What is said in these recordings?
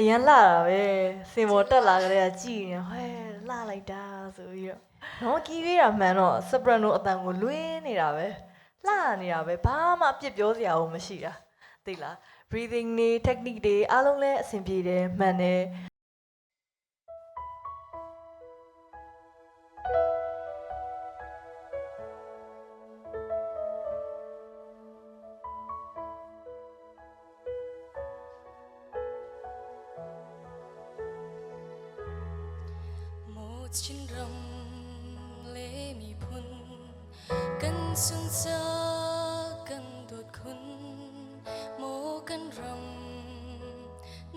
ရန်လာတာပဲစင်မောတက်လာကြတဲ့ကြည်နေဟဲ့လာလိုက်တာဆိုပြီးတော့နော်ကီးလေးတာမှန်တော့စပရနိုအတန်ကိုလွင်းနေတာပဲလှနေတာပဲဘာမှအပြစ်ပြောစရာဘူးမရှိတာသိလား breathing တွေ technique တွေအားလုံးလည်းအဆင်ပြေတယ်မှန်တယ်ချင်းရမ်လေမီဖွန်ကန်စွန်စာကန်ဒုတ်ခွန်မိုကန်ရမ်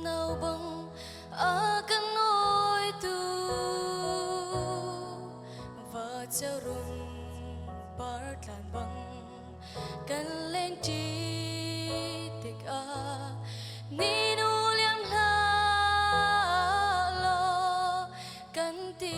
နောက်ဘန်အာကန်ငိုយတူဝါချရုံပါတလန်ဘန်ကန်လန်တီတိကအာနီနိုလျံလာလောကန်တီ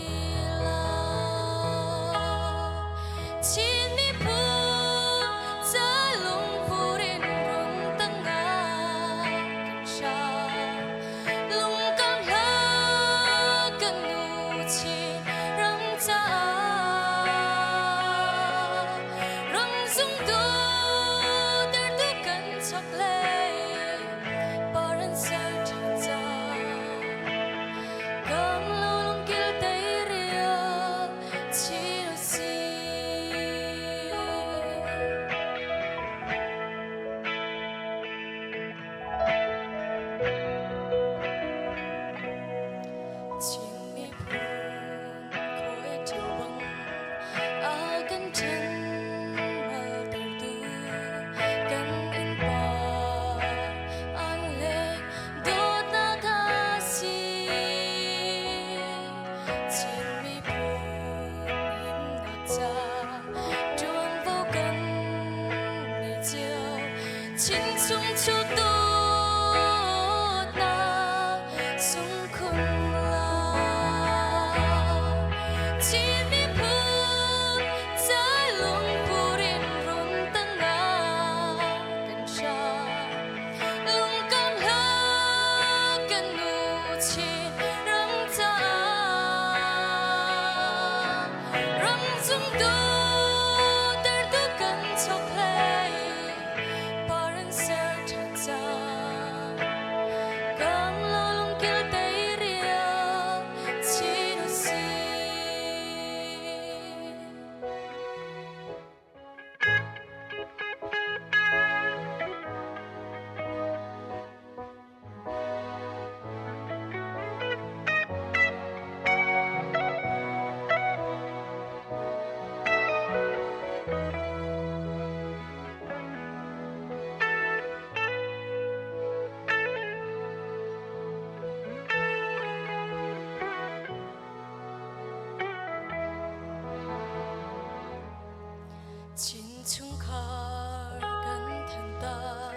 Chín chung khar kan than tar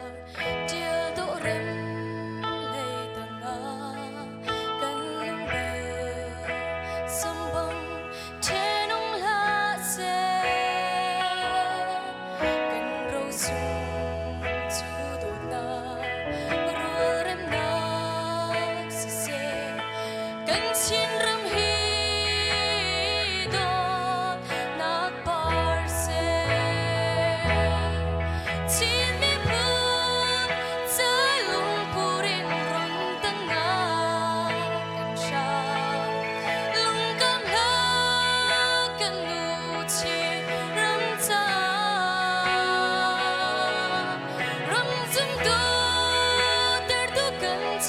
dia do rem le tanga kan lung be sambang chenong la se kan ro sung chu do na ro rem na se kan chin ram hi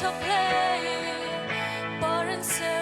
chọc lệ, bỏ rơi